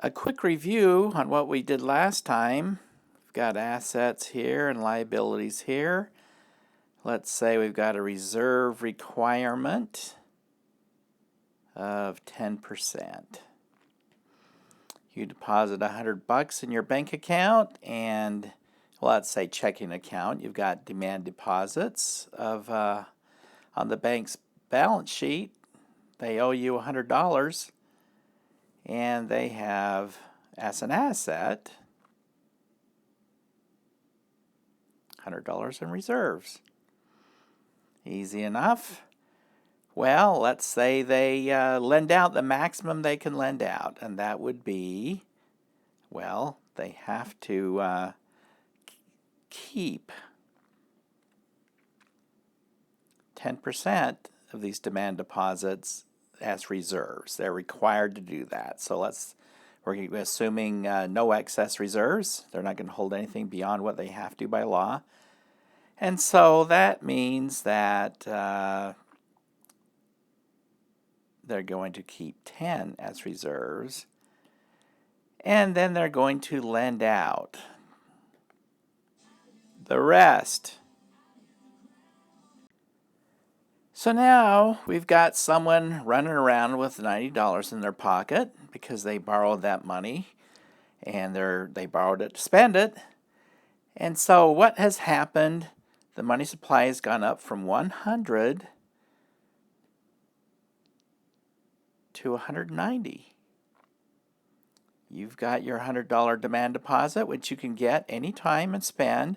A quick review on what we did last time. We've got assets here and liabilities here. Let's say we've got a reserve requirement of 10%. You deposit $100 in your bank account and, well, let's say checking account. You've got demand deposits of on the bank's balance sheet. They owe you $100 and they have as an asset $100 in reserves. Easy enough. Well, let's say they lend out the maximum they can lend out, and that would be, well, they have to keep 10% of these demand deposits as reserves. They're required to do that. So we're assuming no excess reserves. They're not going to hold anything beyond what they have to by law. And so that means that they're going to keep 10 as reserves, and then they're going to lend out the rest. So now we've got someone running around with $90 in their pocket because they borrowed that money and they borrowed it to spend it. And so what has happened? The money supply has gone up from 100 to 190. You've got your $100 demand deposit, which you can get anytime and spend.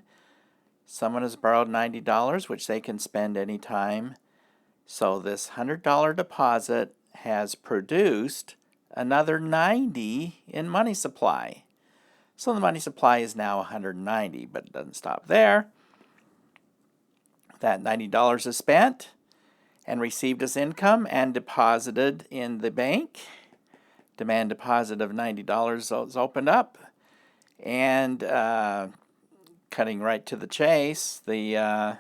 Someone has borrowed $90, which they can spend anytime. So this $100 deposit has produced another 90 in money supply. So the money supply is now 190, but it doesn't stop there. That $90 is spent and received as income and deposited in the bank. Demand deposit of $90 is opened up, and cutting right to the chase, the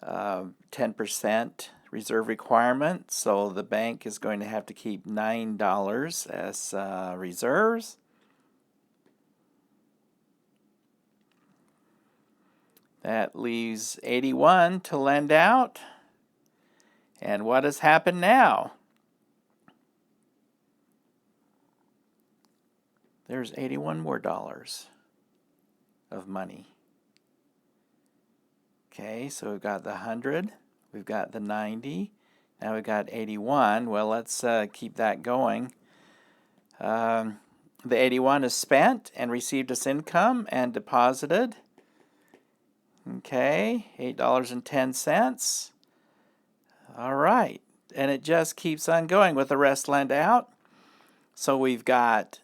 10% reserve requirement, so the bank is going to have to keep $9 as reserves. That leaves 81 to lend out. And what has happened now? There's 81 more dollars of money. Okay, so we've got the 100, we've got the 90, now we've got 81. Well, let's keep that going. The 81 is spent and received as income and deposited. Okay, $8.10. All right, and it just keeps on going with the rest lent out. So we've got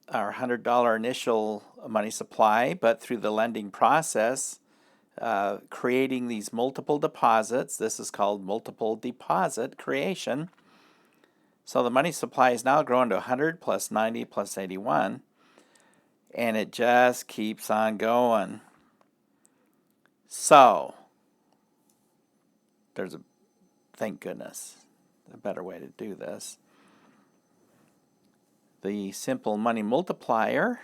our $100 initial money supply, but through the lending process, creating these multiple deposits. This is called multiple deposit creation. So the money supply is now grown to 100 plus 90 plus 81, and it just keeps on going. So there's thank goodness, a better way to do this. The simple money multiplier,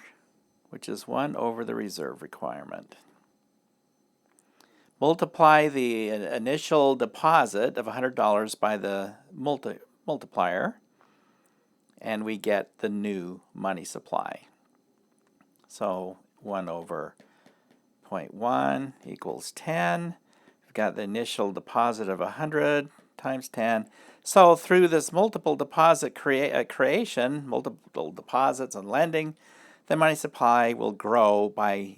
which is 1 over the reserve requirement. Multiply the initial deposit of $100 by the multiplier, and we get the new money supply. So 1 over 0.1 equals 10. We've got the initial deposit of 100 times 10. So through this multiple deposit creation, multiple deposits and lending, the money supply will grow by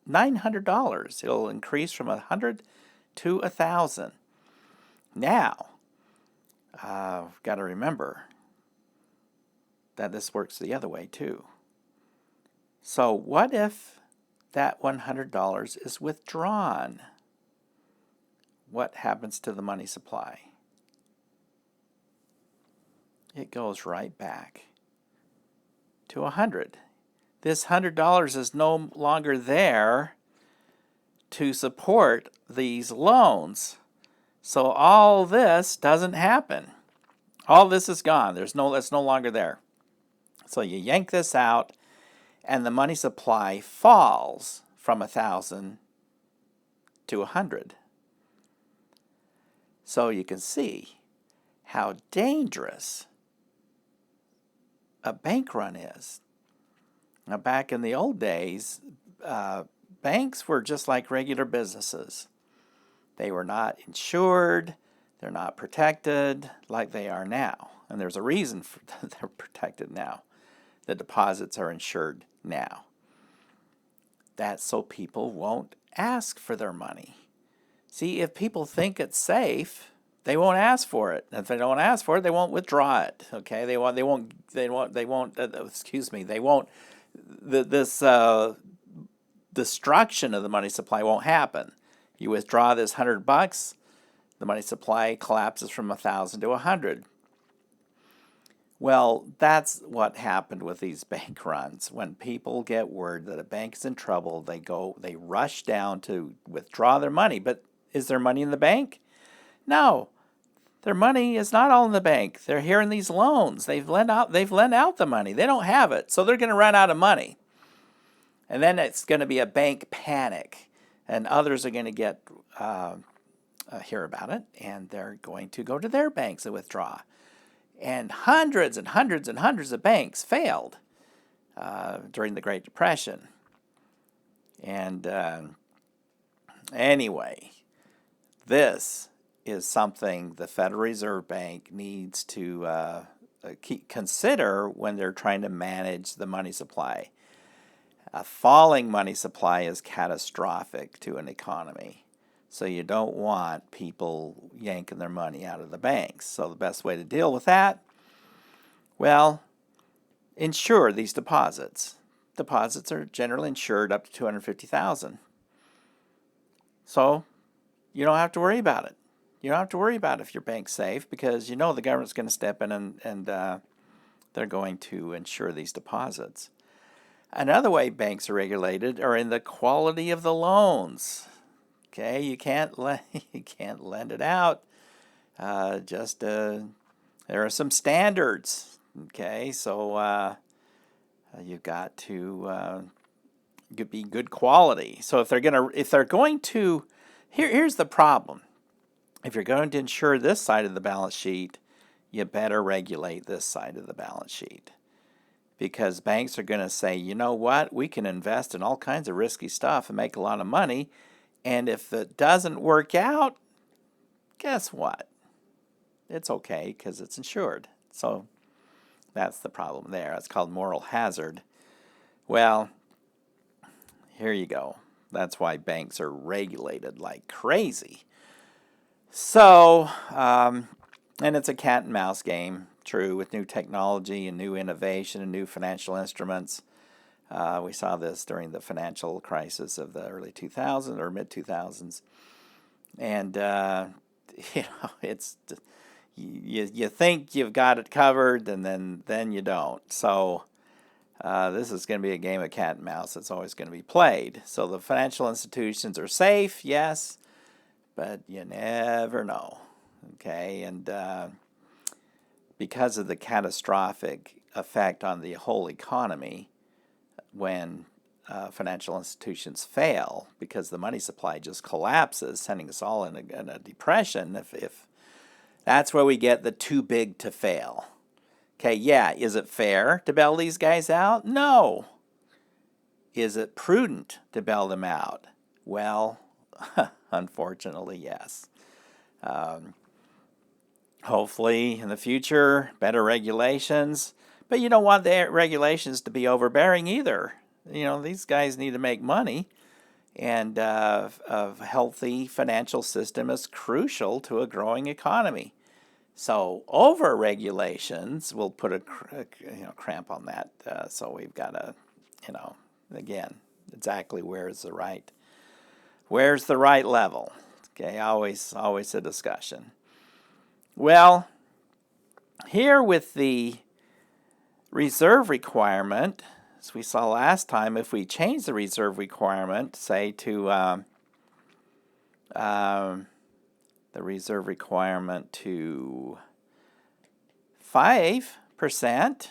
$900. It'll increase from 100 to 1,000. Now, we've got to remember that this works the other way too. So what if that $100 is withdrawn? What happens to the money supply? It goes right back to 100. This $100 is no longer there to support these loans. So all this doesn't happen. All this is gone. It's no longer there. So you yank this out, and the money supply falls from 1,000 to 100. So you can see how dangerous a bank run is. Now, back in the old days, banks were just like regular businesses. They were not insured, they're not protected like they are now. And there's a reason for they're protected now. The deposits are insured now. That's so people won't ask for their money. See, if people think it's safe, they won't ask for it. If they don't ask for it, they won't withdraw it. Okay, this destruction of the money supply won't happen. You withdraw this $100, the money supply collapses from 1,000 to 100. Well, that's what happened with these bank runs. When people get word that a bank is in trouble, they rush down to withdraw their money. But is there money in the bank? No. Their money is not all in the bank. They're here in these loans. They've lent out the money. They don't have it. So they're going to run out of money. And then it's going to be a bank panic. And others are going to hear about it, and they're going to go to their banks and withdraw. And hundreds and hundreds and hundreds of banks failed during the Great Depression. And anyway, this is something the Federal Reserve Bank needs to consider when they're trying to manage the money supply. A falling money supply is catastrophic to an economy. So you don't want people yanking their money out of the banks. So the best way to deal with that, well, insure these deposits. Deposits are generally insured up to $250,000. So you don't have to worry about it. You don't have to worry about if your bank's safe, because you know the government's going to step in and they're going to insure these deposits. Another way banks are regulated are in the quality of the loans. Okay, you can't lend it out. There are some standards. Okay, so you've got to be good quality. So if they're going to, here's the problem. If you're going to insure this side of the balance sheet, you better regulate this side of the balance sheet. Because banks are going to say, you know what, we can invest in all kinds of risky stuff and make a lot of money. And if it doesn't work out, guess what? It's okay because it's insured. So that's the problem there. It's called moral hazard. Well, here you go. That's why banks are regulated like crazy. So, and it's a cat and mouse game, true, with new technology and new innovation and new financial instruments. We saw this during the financial crisis of the early 2000s or mid 2000s, and it's you think you've got it covered, and then you don't. So this is going to be a game of cat and mouse that's always going to be played. So the financial institutions are safe, yes, but you never know. Okay, and because of the catastrophic effect on the whole economy when financial institutions fail, because the money supply just collapses, sending us all in a depression, if that's where we get the too big to fail. Okay, yeah, is it fair to bail these guys out? No. Is it prudent to bail them out? Well, unfortunately, yes. Hopefully, in the future, better regulations. But you don't want the regulations to be overbearing either. You know, these guys need to make money, and a healthy financial system is crucial to a growing economy. So over-regulations will put a cramp on that. So we've got to, again, exactly where's the right level? Okay, always a discussion. Well, here with the reserve requirement, as we saw last time, if we change the reserve requirement, say to the reserve requirement to 5%,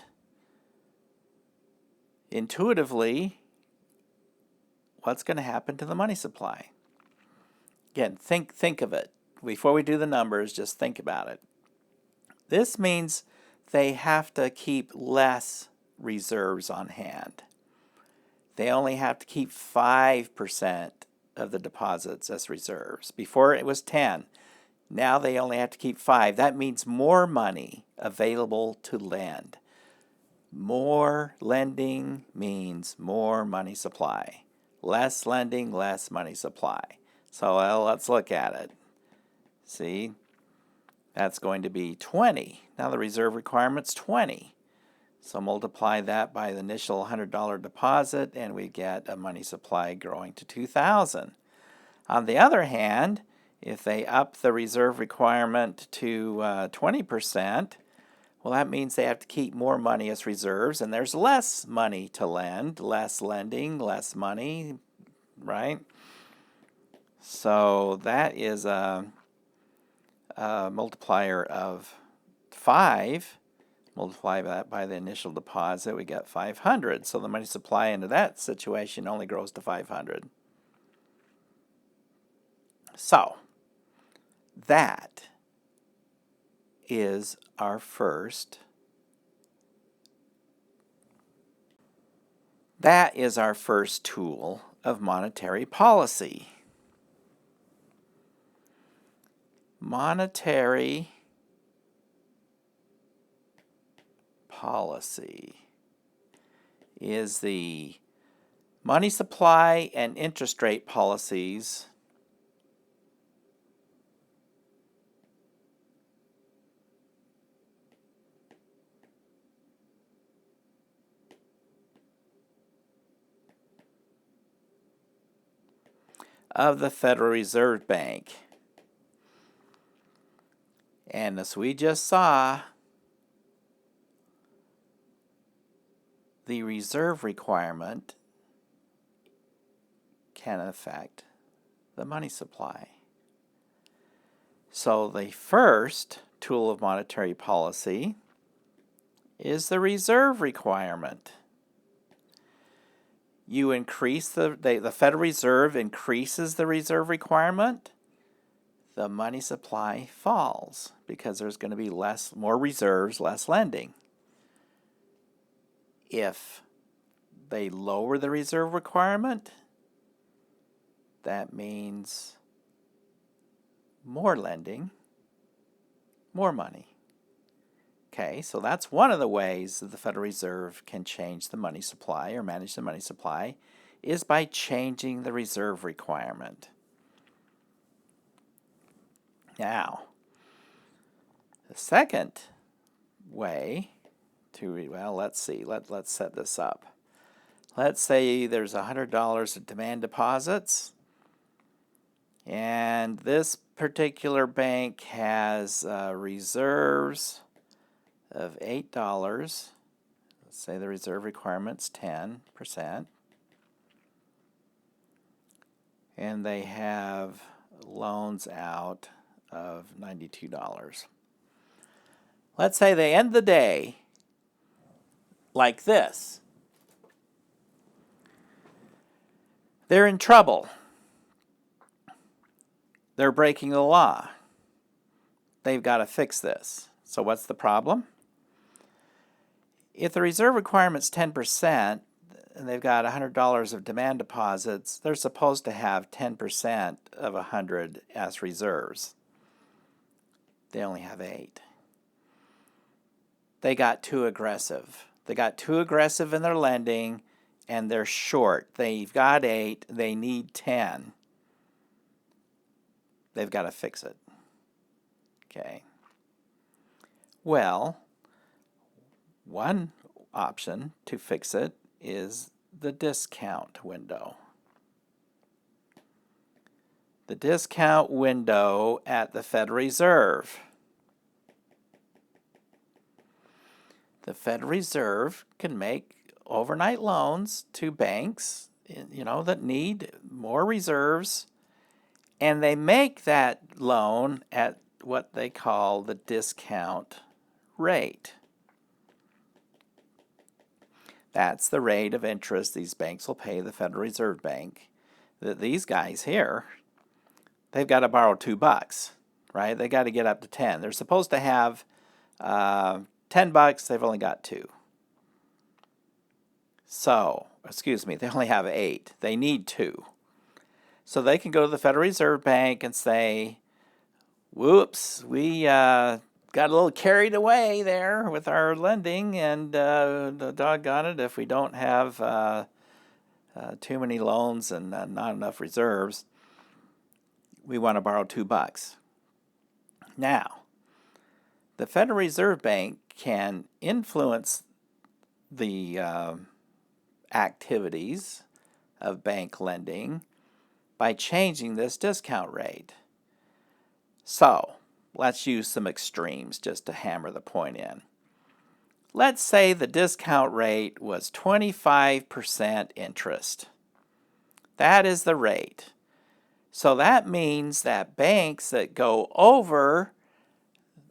intuitively, what's going to happen to the money supply? Again, think of it. Before we do the numbers, just think about it. This means they have to keep less reserves on hand. They only have to keep 5% of the deposits as reserves. Before it was 10. Now they only have to keep 5. That means more money available to lend. More lending means more money supply. Less lending, less money supply. So let's look at it. See, that's going to be 20. Now the reserve requirement's 20. So multiply that by the initial $100 deposit and we get a money supply growing to $2,000. On the other hand, if they up the reserve requirement to 20%, well, that means they have to keep more money as reserves, and there's less money to lend, less lending, less money, right? So that is a multiplier of 5. Multiply that by the initial deposit, we get 500. So the money supply into that situation only grows to 500. So that is our first tool of monetary policy. Monetary policy is the money supply and interest rate policies of the Federal Reserve Bank. And as we just saw, the reserve requirement can affect the money supply. So the first tool of monetary policy is the reserve requirement. You increase the Federal Reserve increases the reserve requirement, the money supply falls because there's going to be more reserves, less lending. If they lower the reserve requirement, that means more lending, more money. Okay, so that's one of the ways that the Federal Reserve can change the money supply or manage the money supply is by changing the reserve requirement. Now, the second way let's see, let's set this up. Let's say there's $100 of demand deposits, and this particular bank has reserves of $8. Let's say the reserve requirement's 10%. And they have loans out of $92. Let's say they end the day like this. They're in trouble. They're breaking the law. They've got to fix this. So what's the problem? If the reserve requirement's 10% and they've got $100 of demand deposits, they're supposed to have 10% of 100 as reserves. They only have 8. They got too aggressive. They got too aggressive in their lending, and they're short. They've got 8. They need 10. They've got to fix it. Okay. Well, one option to fix it is the discount window. The discount window at the Federal Reserve. The Federal Reserve can make overnight loans to banks, that need more reserves, and they make that loan at what they call the discount rate. That's the rate of interest these banks will pay the Federal Reserve Bank. These guys here, they've got to borrow $2, right? They got to get up to 10. They're supposed to have $10. They've only got 2. So, excuse me, they only have 8. They need 2. So they can go to the Federal Reserve Bank and say, whoops, we got a little carried away there with our lending, and doggone it, if we don't have too many loans and not enough reserves, we want to borrow $2. Now, the Federal Reserve Bank can influence the activities of bank lending by changing this discount rate. So, let's use some extremes just to hammer the point in. Let's say the discount rate was 25% interest. That is the rate. So that means that banks that go over,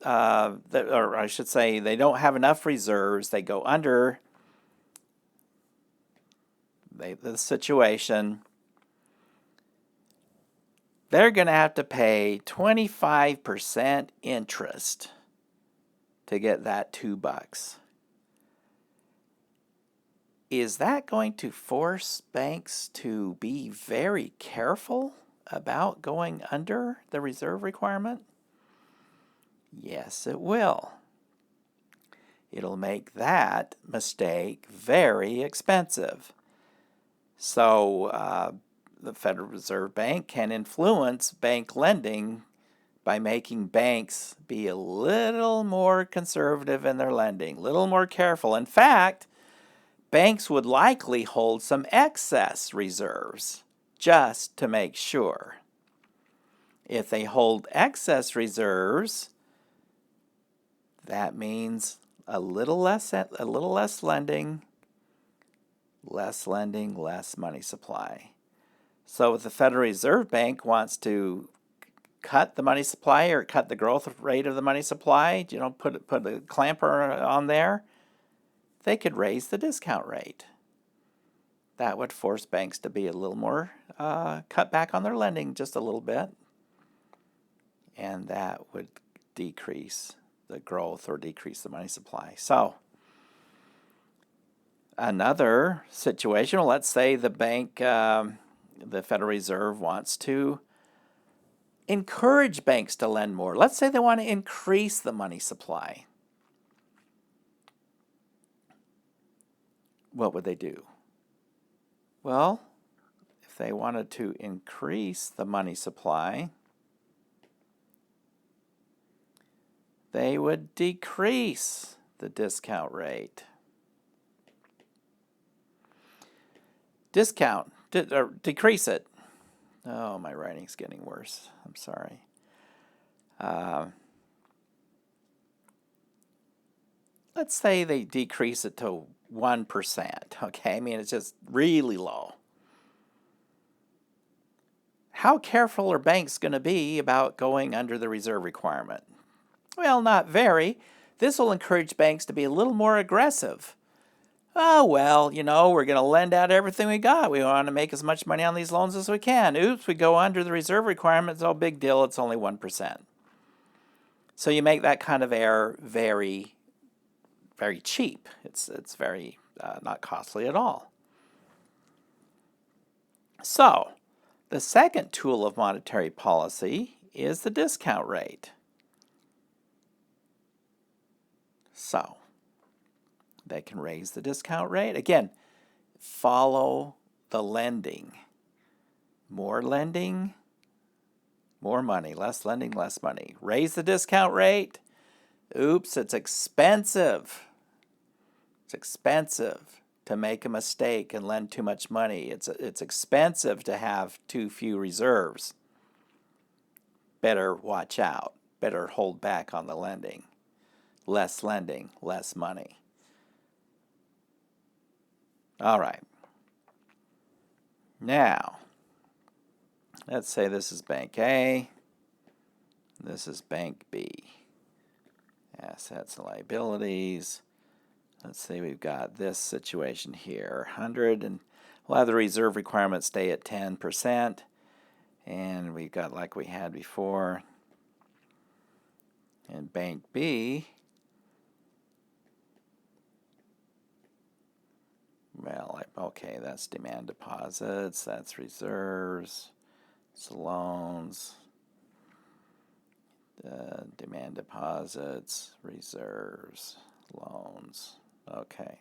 or I should say, they don't have enough reserves, they go under the situation, they're going to have to pay 25% interest to get that $2. Is that going to force banks to be very careful about going under the reserve requirement? Yes, it will. It'll make that mistake very expensive. So the Federal Reserve Bank can influence bank lending by making banks be a little more conservative in their lending, a little more careful. In fact, banks would likely hold some excess reserves just to make sure. If they hold excess reserves, that means a little less lending, less money supply. So if the Federal Reserve Bank wants to cut the money supply or cut the growth rate of the money supply, put a clamper on there, they could raise the discount rate. That would force banks to be a little more cut back on their lending just a little bit, and that would decrease the growth or decrease the money supply. So another situation, let's say the bank, the Federal Reserve wants to encourage banks to lend more. Let's say they want to increase the money supply. What would they do? Well, if they wanted to increase the money supply, they would decrease the discount rate. Decrease it. Oh, my writing's getting worse. I'm sorry. Let's say they decrease it to 1%. Okay, I mean, it's just really low. How careful are banks going to be about going under the reserve requirement? Well, not very. This will encourage banks to be a little more aggressive. Oh, well, we're going to lend out everything we got. We want to make as much money on these loans as we can. Oops, we go under the reserve requirement. It's no big deal. It's only 1%. So you make that kind of error very, very cheap. It's very not costly at all. So the second tool of monetary policy is the discount rate. So they can raise the discount rate. Again, follow the lending. More lending, more money. Less lending, less money. Raise the discount rate. Oops, it's expensive. It's expensive to make a mistake and lend too much money. It's expensive to have too few reserves. Better watch out. Better hold back on the lending. Less lending, less money. All right. Now, let's say this is Bank A. This is Bank B. Assets and liabilities. let's see, we've got this situation here, 100, and we'll have the reserve requirement stay at 10%, and we've got like we had before. And Bank B, well, okay, that's demand deposits, that's reserves, it's loans, demand deposits, reserves, loans. Okay.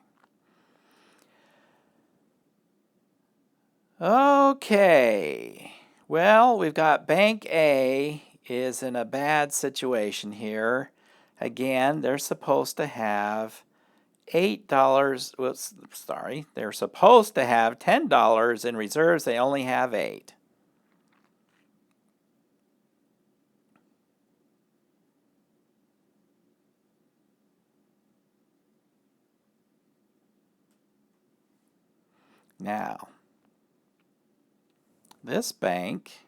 Okay. Well, we've got Bank A is in a bad situation here. Again, they're supposed to have $8. Whoops, sorry. They're supposed to have $10 in reserves. They only have 8. Now, this bank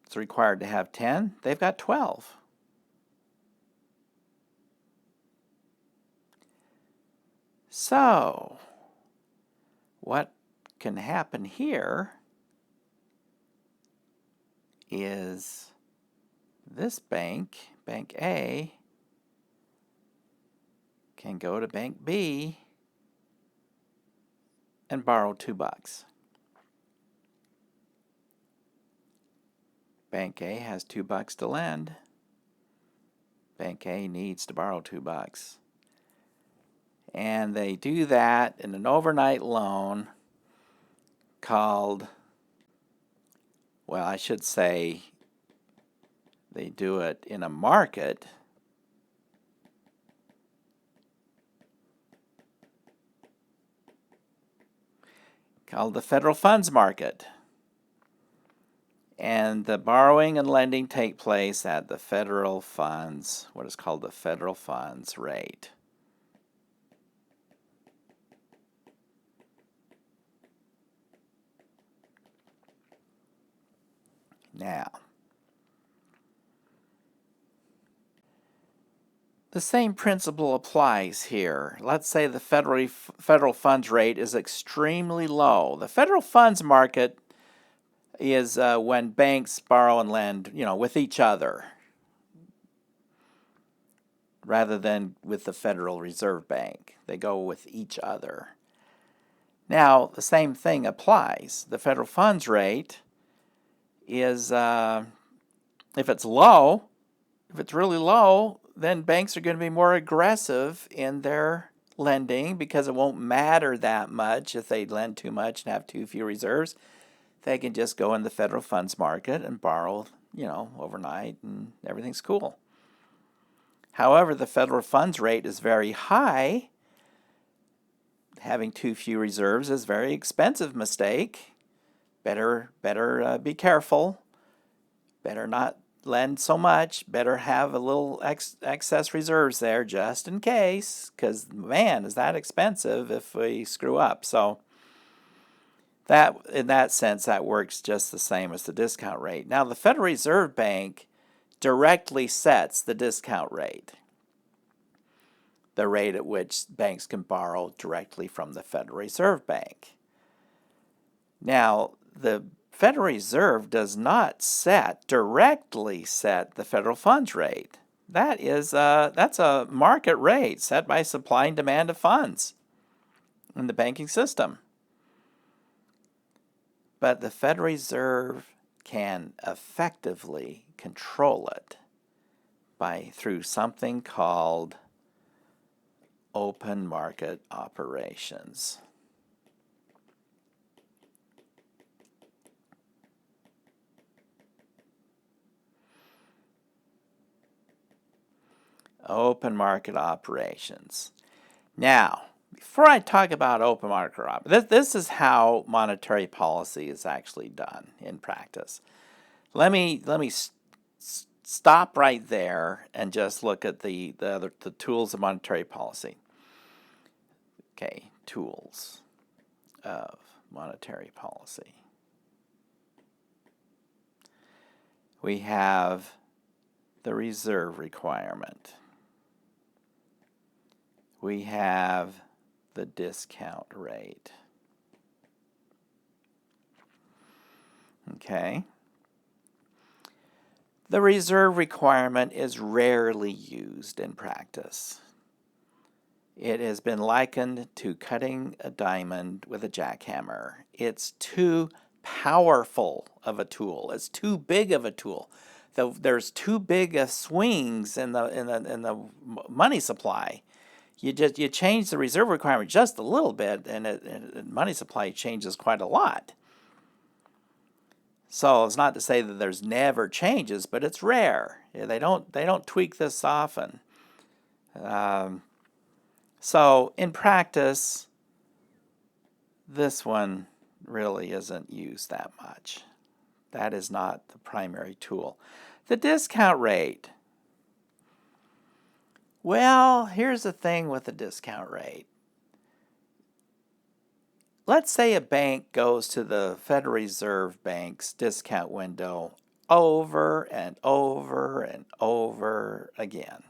is required to have 10. They've got 12. So, what can happen here is this bank, Bank A, can go to Bank B and borrow $2. Bank A has $2 to lend. Bank A needs to borrow $2. And they do that in an overnight loan called, well, I should say they do it in a market called the federal funds market. And the borrowing and lending take place at the federal funds, what is called the federal funds rate. Now, the same principle applies here. Let's say the federal funds rate is extremely low. The federal funds market is when banks borrow and lend, with each other, rather than with the Federal Reserve Bank. They go with each other. Now, the same thing applies. The federal funds rate is, if it's low, if it's really low, then banks are going to be more aggressive in their lending because it won't matter that much if they lend too much and have too few reserves. They can just go in the federal funds market and borrow, overnight, and everything's cool. However, the federal funds rate is very high. Having too few reserves is a very expensive mistake. Better be careful. Better not lend so much. Better have a little excess reserves there just in case, because, man, is that expensive if we screw up. So that, in that sense, that works just the same as the discount rate. Now, the Federal Reserve Bank directly sets the discount rate, the rate at which banks can borrow directly from the Federal Reserve Bank. Now, the Federal Reserve does not directly set the federal funds rate. That's a market rate set by supply and demand of funds in the banking system. But the Federal Reserve can effectively control it through something called open market operations. Open market operations. Now, before I talk about open market operations, this is how monetary policy is actually done in practice. Let me stop right there and just look at the tools of monetary policy. Okay, tools of monetary policy. We have the reserve requirement. we have the discount rate. Okay. The reserve requirement is rarely used in practice. It has been likened to cutting a diamond with a jackhammer. It's too powerful of a tool. It's too big of a tool. There's too big of swings in the money supply. You change the reserve requirement just a little bit, and money supply changes quite a lot. So it's not to say that there's never changes, but it's rare. They don't tweak this often. So in practice, this one really isn't used that much. That is not the primary tool. The discount rate. Well, here's the thing with the discount rate. Let's say a bank goes to the Federal Reserve Bank's discount window over and over and over again.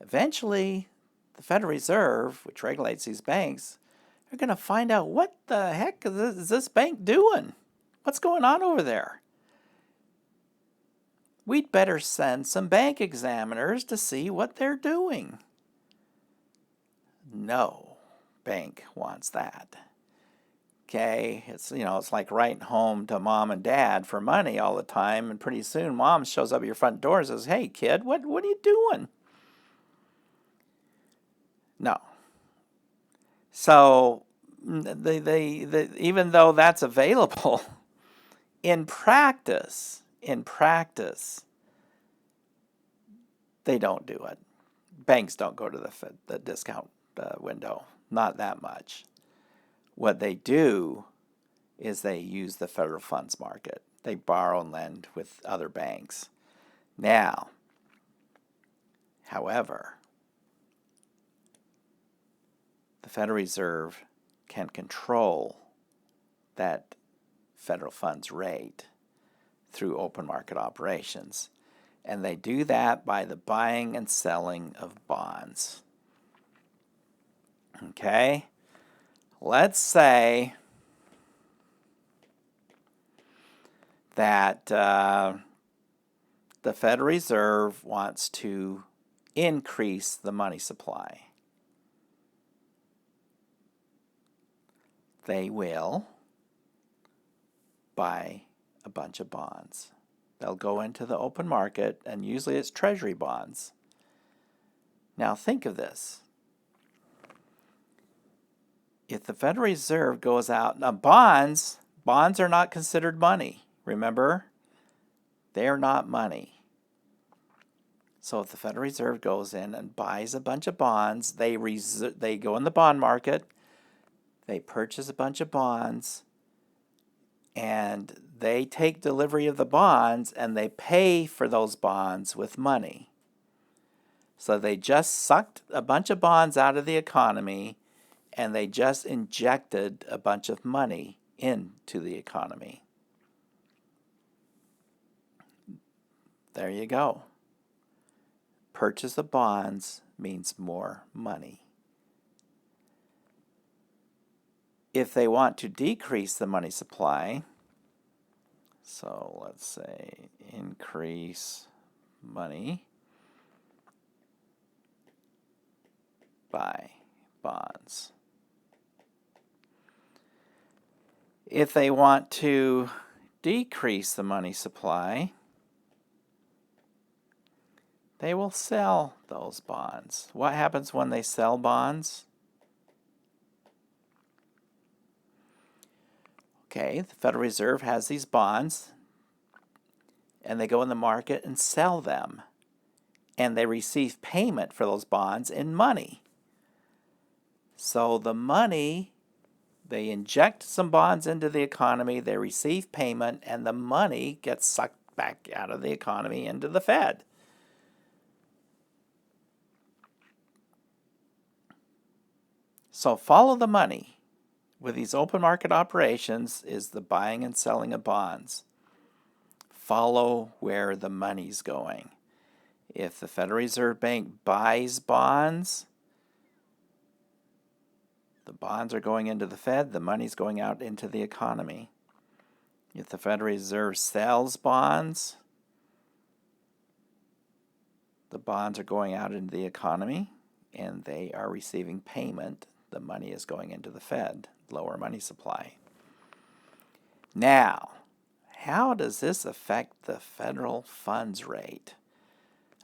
Eventually, the Federal Reserve, which regulates these banks, are going to find out what the heck is this bank doing? What's going on over there? We'd better send some bank examiners to see what they're doing. No bank wants that. Okay, it's like writing home to mom and dad for money all the time, and pretty soon mom shows up at your front door and says, "Hey kid, what are you doing?" No. So even though that's available, in practice, they don't do it. Banks don't go to the discount window, not that much. What they do is they use the federal funds market. They borrow and lend with other banks. Now, however, the Federal Reserve can control that federal funds rate through open market operations. And they do that by the buying and selling of bonds. Okay? Let's say that the Federal Reserve wants to increase the money supply. They will buy a bunch of bonds. They'll go into the open market, and usually it's treasury bonds. Now think of this. If the Federal Reserve goes out, now bonds are not considered money. Remember? They are not money. So if the Federal Reserve goes in and buys a bunch of bonds, they go in the bond market, they purchase a bunch of bonds, and they take delivery of the bonds and they pay for those bonds with money. So they just sucked a bunch of bonds out of the economy and they just injected a bunch of money into the economy. There you go. Purchase of bonds means more money. If they want to decrease the money supply, so let's say increase money, buy bonds. If they want to decrease the money supply, they will sell those bonds. What happens when they sell bonds? Okay, the Federal Reserve has these bonds, and they go in the market and sell them. And they receive payment for those bonds in money. So the money, they inject some bonds into the economy, they receive payment, and the money gets sucked back out of the economy into the Fed. So follow the money. With these open market operations is the buying and selling of bonds. Follow where the money's going. If the Federal Reserve Bank buys bonds, the bonds are going into the Fed, the money's going out into the economy. If the Federal Reserve sells bonds, the bonds are going out into the economy and they are receiving payment. The money is going into the Fed, lower money supply. Now, how does this affect the federal funds rate?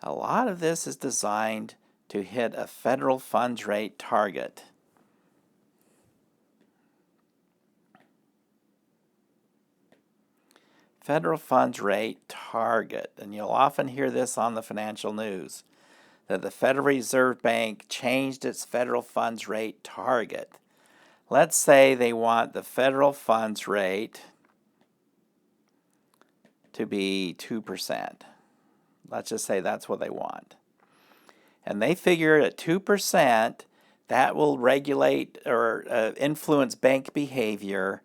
A lot of this is designed to hit a federal funds rate target. Federal funds rate target, and you'll often hear this on the financial news, that the Federal Reserve Bank changed its federal funds rate target. Let's say they want the federal funds rate to be 2%. Let's just say that's what they want. And they figure at 2%, that will regulate or influence bank behavior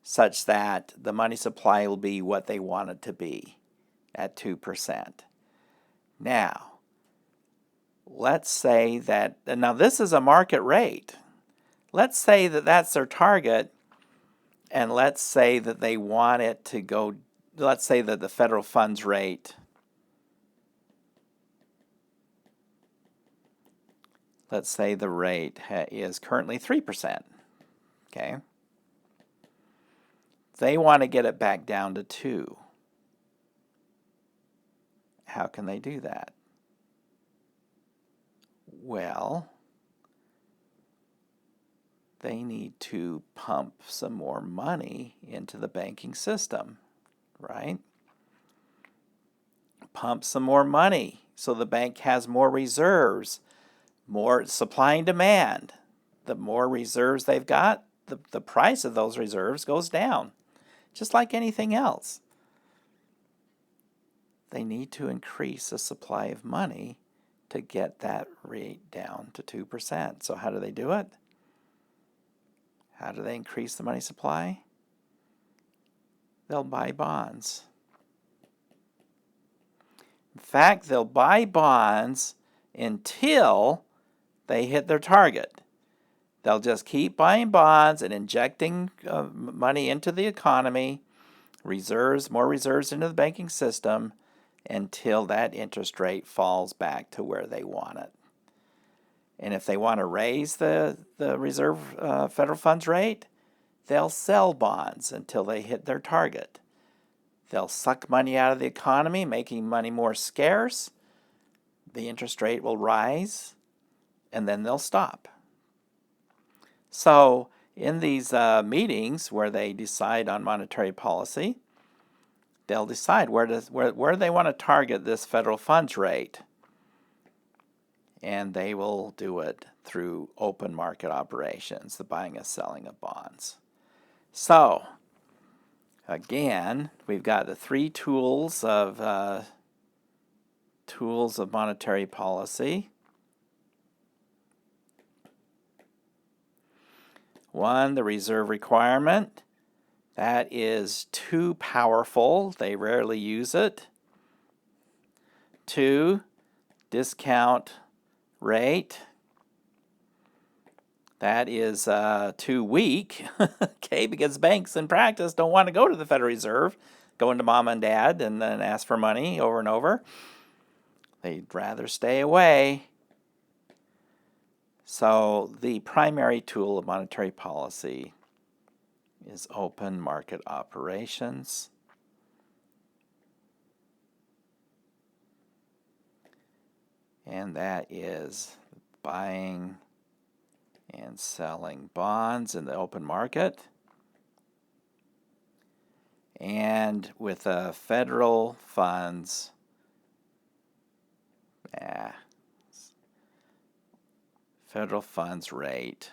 such that the money supply will be what they want it to be at 2%. Now, let's say that, now this is a market rate. Let's say that that's their target, and let's say that they want it to go, let's say that the federal funds rate, let's say the rate is currently 3%, okay? They want to get it back down to 2. How can they do that? Well, they need to pump some more money into the banking system, right? Pump some more money so the bank has more reserves, more supply and demand. The more reserves they've got, the price of those reserves goes down, just like anything else. They need to increase the supply of money to get that rate down to 2%. So how do they do it? How do they increase the money supply? They'll buy bonds. In fact, they'll buy bonds until they hit their target. They'll just keep buying bonds and injecting money into the economy, reserves, more reserves into the banking system, until that interest rate falls back to where they want it. And if they want to raise the reserve federal funds rate, they'll sell bonds until they hit their target. They'll suck money out of the economy, making money more scarce. The interest rate will rise, and then they'll stop. So in these meetings where they decide on monetary policy, they'll decide where they want to target this federal funds rate. And they will do it through open market operations, the buying and selling of bonds. So, again, we've got the 3 tools of monetary policy. 1, the reserve requirement. That is too powerful. They rarely use it. 2, discount rate. That is too weak, okay, because banks in practice don't want to go to the Federal Reserve, go into mom and dad and then ask for money over and over. They'd rather stay away. So the primary tool of monetary policy is open market operations. And that is buying and selling bonds in the open market. And with federal funds, federal funds rate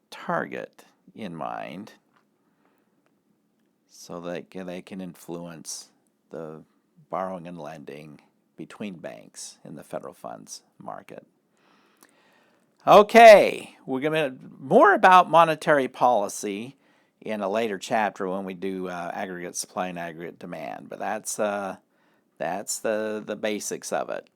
target in mind, so that they can influence the borrowing and lending between banks in the federal funds market. Okay, we're going to more about monetary policy in a later chapter when we do aggregate supply and aggregate demand. But that's That's the basics of it.